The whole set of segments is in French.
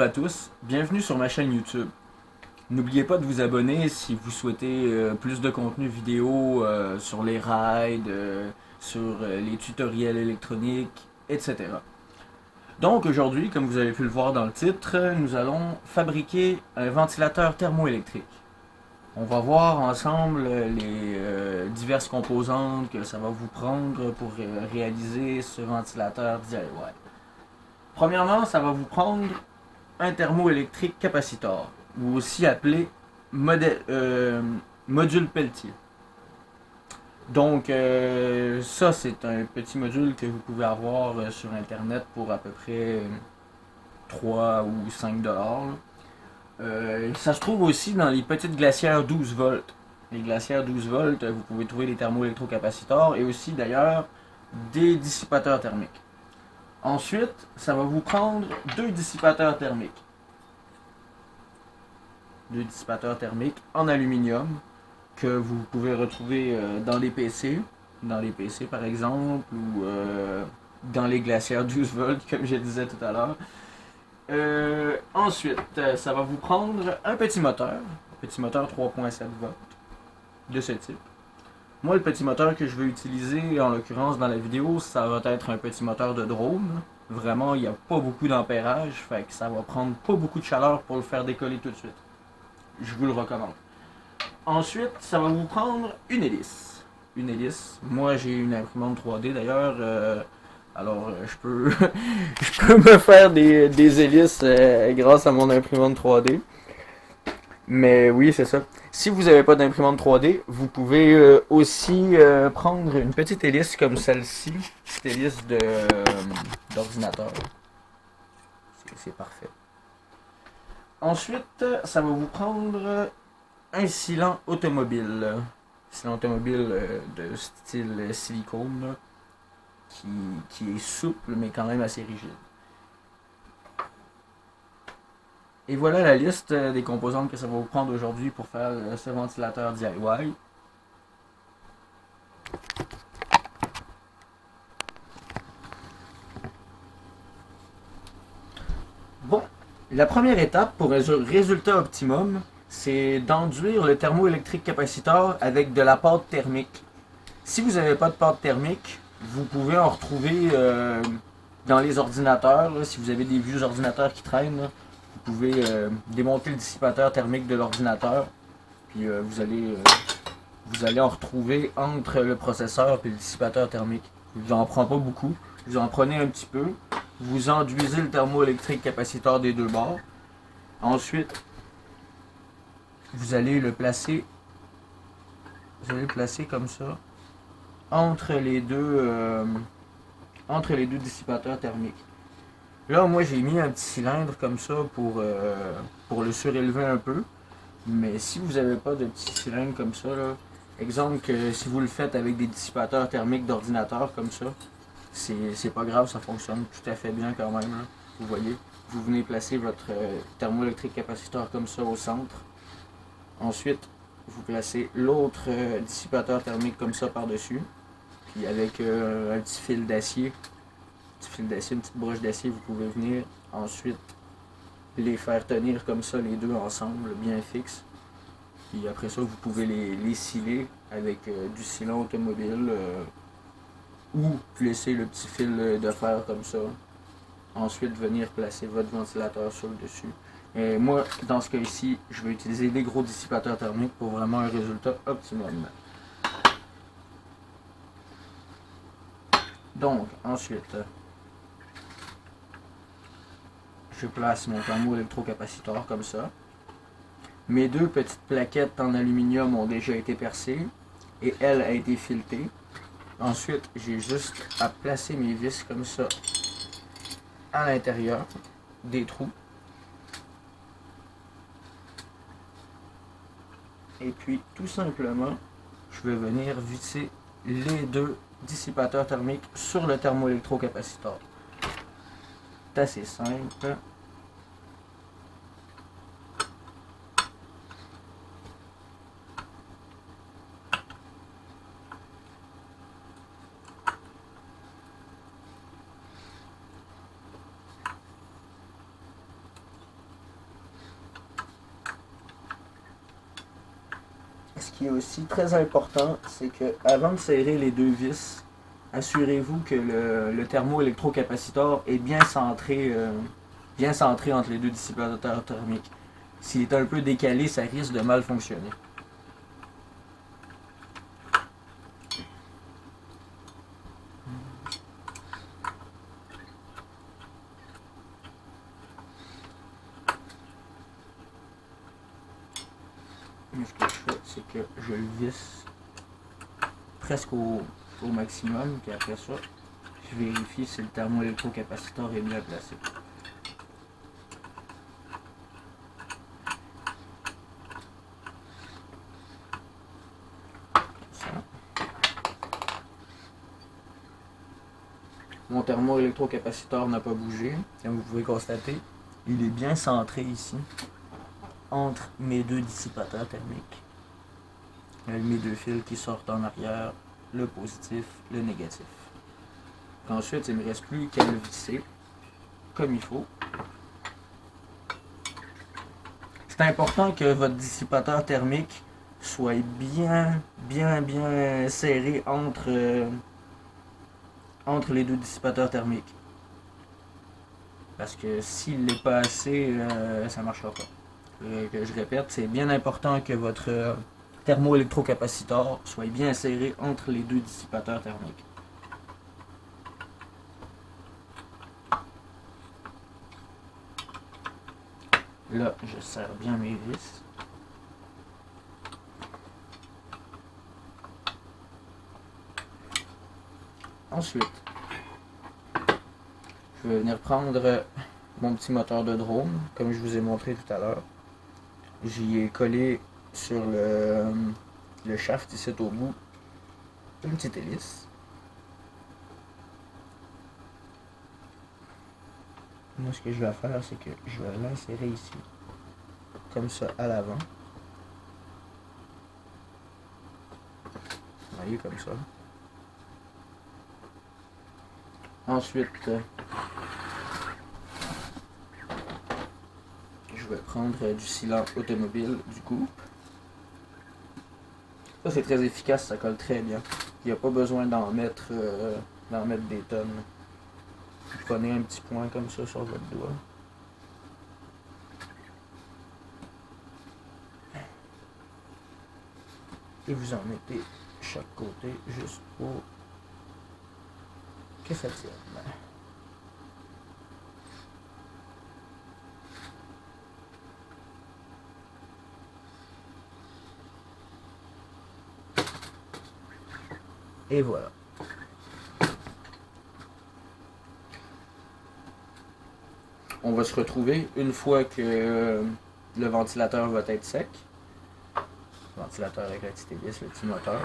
à tous, bienvenue sur ma chaîne YouTube. N'oubliez pas de vous abonner si vous souhaitez plus de contenu vidéo sur les rides, sur les tutoriels électroniques, etc. Donc aujourd'hui, comme vous avez pu le voir dans le titre, nous allons fabriquer un ventilateur thermoélectrique. On va voir ensemble les diverses composantes que ça va vous prendre pour réaliser ce ventilateur DIY. Premièrement, ça va vous prendre un thermoélectrique capacitor, ou aussi appelé module Peltier. Donc, ça, c'est un petit module que vous pouvez avoir sur Internet pour à peu près 3 ou 5 dollars. Ça se trouve aussi dans les petites glacières 12 volts. Les glacières 12 volts, vous pouvez trouver des thermoélectrocapacitors et aussi d'ailleurs des dissipateurs thermiques. Ensuite, ça va vous prendre deux dissipateurs thermiques. Deux dissipateurs thermiques en aluminium que vous pouvez retrouver dans les PC, par exemple, ou dans les glacières 12 volts, comme je disais tout à l'heure. Ensuite, ça va vous prendre un petit moteur 3.7 volts de ce type. Moi, le petit moteur que je vais utiliser, en l'occurrence dans la vidéo, ça va être un petit moteur de drone. Vraiment, il n'y a pas beaucoup d'ampérage, fait que ça va prendre pas beaucoup de chaleur pour le faire décoller tout de suite. Je vous le recommande. Ensuite, ça va vous prendre une hélice. Une hélice. Moi, j'ai une imprimante 3D d'ailleurs. Alors, je peux, je peux me faire des hélices grâce à mon imprimante 3D. Mais oui, c'est ça. Si vous n'avez pas d'imprimante 3D, vous pouvez aussi prendre une petite hélice comme celle-ci. Petite hélice d'ordinateur. C'est parfait. Ensuite, ça va vous prendre un silant automobile. Silant automobile de style silicone, là, qui est souple mais quand même assez rigide. Et voilà la liste des composantes que ça va vous prendre aujourd'hui pour faire ce ventilateur DIY. Bon, la première étape pour un résultat optimum, c'est d'enduire le thermoélectrique capacitor avec de la pâte thermique. Si vous n'avez pas de pâte thermique, vous pouvez en retrouver dans les ordinateurs. Là, si vous avez des vieux ordinateurs qui traînent, là, vous pouvez démonter le dissipateur thermique de l'ordinateur. Puis vous allez en retrouver entre le processeur et le dissipateur thermique. Vous en prenez pas beaucoup. Vous en prenez un petit peu. Vous enduisez le thermoélectrique capaciteur des deux bords. Ensuite, vous allez le placer. Vous allez le placer comme ça entre les deux dissipateurs thermiques. Là, moi, j'ai mis un petit cylindre comme ça pour le surélever un peu. Mais si vous n'avez pas de petit cylindre comme ça, là, exemple que si vous le faites avec des dissipateurs thermiques d'ordinateur comme ça, c'est pas grave, ça fonctionne tout à fait bien quand même. Là. Vous voyez, vous venez placer votre thermoélectrique capaciteur comme ça au centre. Ensuite, vous placez l'autre dissipateur thermique comme ça par-dessus. Puis avec un petit fil d'acier, une petite broche d'acier, vous pouvez venir ensuite les faire tenir comme ça les deux ensemble, bien fixes. Puis après ça, vous pouvez les sceller avec du sealant automobile ou laisser le petit fil de fer comme ça. Ensuite, venir placer votre ventilateur sur le dessus. Et moi, dans ce cas ici, je vais utiliser des gros dissipateurs thermiques pour vraiment un résultat optimum. Donc, ensuite, je place mon thermoélectrocapaciteur comme ça. Mes deux petites plaquettes en aluminium ont déjà été percées et elle a été filetée. Ensuite, j'ai juste à placer mes vis comme ça à l'intérieur des trous. Et puis, tout simplement, je vais venir visser les deux dissipateurs thermiques sur le thermoélectrocapaciteur. C'est assez simple. ce qui est aussi très important, c'est que avant de serrer les deux vis, assurez-vous que le thermoélectrocapaciteur est bien centré entre les deux dissipateurs thermiques. S'il est un peu décalé, ça risque de mal fonctionner. Mais ce que je fais, c'est que je le visse presque au maximum, puis après ça, je vérifie si le thermoélectrocapaciteur est bien placé. Mon thermoélectrocapaciteur n'a pas bougé, comme vous pouvez constater. Il est bien centré ici, entre mes deux dissipateurs thermiques. Avec mes deux fils qui sortent en arrière, le positif, le négatif. Ensuite, il ne me reste plus qu'à le visser comme il faut. C'est important que votre dissipateur thermique soit bien serré entre les deux dissipateurs thermiques. Parce que s'il n'est pas assez, ça ne marchera pas. Je répète, c'est bien important que votre thermoélectrocapaciteur soit bien serré entre les deux dissipateurs thermiques. Là, je serre bien mes vis. Ensuite, je vais venir prendre mon petit moteur de drone, comme je vous ai montré tout à l'heure. J'y ai collé sur le shaft ici au bout une petite hélice. Moi, ce que je vais faire, c'est que je vais l'insérer ici, comme ça, à l'avant. Vous voyez, comme ça. Ensuite, je vais prendre du sealant automobile du coup. Ça, c'est très efficace, ça colle très bien. Il n'y a pas besoin d'en mettre des tonnes. Vous prenez un petit point comme ça sur votre doigt. Et vous en mettez chaque côté juste pour que ça tienne. Et voilà. On va se retrouver une fois que le ventilateur va être sec. Le ventilateur avec la petite hélice, le petit moteur.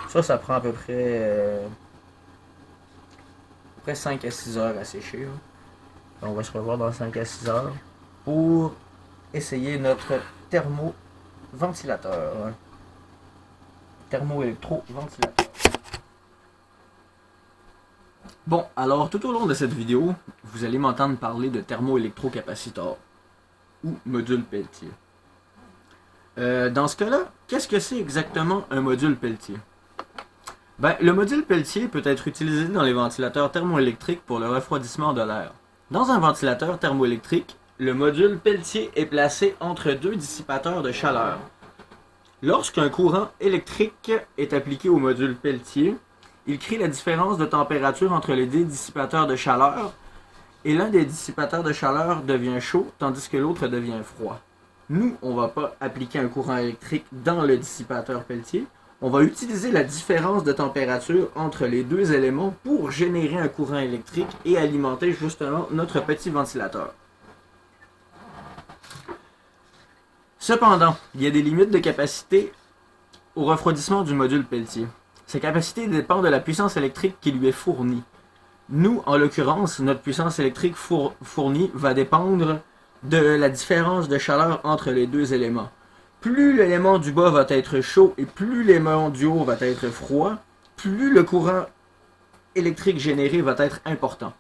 Ça prend à peu près 5 à 6 heures à sécher. On va se revoir dans 5 à 6 heures pour essayer notre thermoventilateur. Thermoélectro-ventilateur. Bon, alors tout au long de cette vidéo, vous allez m'entendre parler de thermoélectrocapaciteur ou module Peltier. Dans ce cas-là, qu'est-ce que c'est exactement un module Peltier? Le module Peltier peut être utilisé dans les ventilateurs thermoélectriques pour le refroidissement de l'air. Dans un ventilateur thermoélectrique, le module Peltier est placé entre deux dissipateurs de chaleur. Lorsqu'un courant électrique est appliqué au module Peltier, il crée la différence de température entre les deux dissipateurs de chaleur et l'un des dissipateurs de chaleur devient chaud tandis que l'autre devient froid. Nous, on ne va pas appliquer un courant électrique dans le dissipateur Peltier. On va utiliser la différence de température entre les deux éléments pour générer un courant électrique et alimenter justement notre petit ventilateur. Cependant, il y a des limites de capacité au refroidissement du module Peltier. Sa capacité dépend de la puissance électrique qui lui est fournie. Nous, en l'occurrence, notre puissance électrique fournie va dépendre de la différence de chaleur entre les deux éléments. Plus l'élément du bas va être chaud et plus l'élément du haut va être froid, plus le courant électrique généré va être important.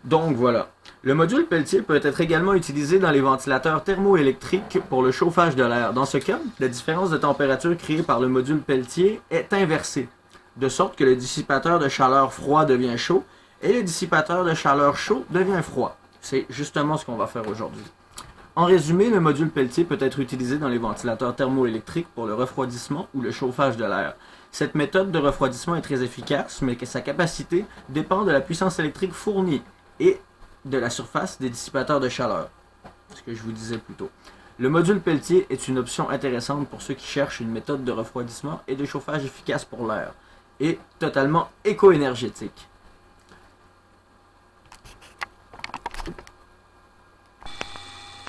Donc voilà. Le module Peltier peut être également utilisé dans les ventilateurs thermoélectriques pour le chauffage de l'air. Dans ce cas, la différence de température créée par le module Peltier est inversée, de sorte que le dissipateur de chaleur froid devient chaud et le dissipateur de chaleur chaud devient froid. C'est justement ce qu'on va faire aujourd'hui. En résumé, le module Peltier peut être utilisé dans les ventilateurs thermoélectriques pour le refroidissement ou le chauffage de l'air. Cette méthode de refroidissement est très efficace, mais que sa capacité dépend de la puissance électrique fournie et de la surface des dissipateurs de chaleur. Ce que je vous disais plus tôt. Le module Peltier est une option intéressante pour ceux qui cherchent une méthode de refroidissement et de chauffage efficace pour l'air et totalement éco-énergétique.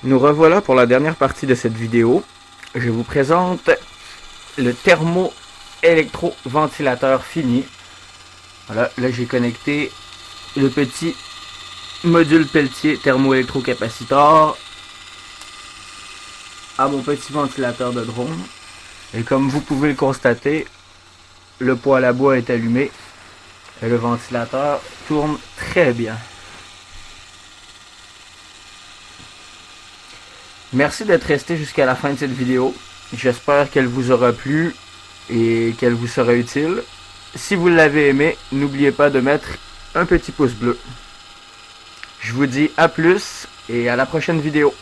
Nous revoilà pour la dernière partie de cette vidéo. Je vous présente le thermo-électro-ventilateur fini. Voilà, là j'ai connecté le petit module Peltier thermo-électro-capacitor à mon petit ventilateur de drone. Et comme vous pouvez le constater, le poêle à bois est allumé et le ventilateur tourne très bien. Merci d'être resté jusqu'à la fin de cette vidéo. J'espère qu'elle vous aura plu et qu'elle vous sera utile. Si vous l'avez aimé, n'oubliez pas de mettre un petit pouce bleu. Je vous dis à plus et à la prochaine vidéo.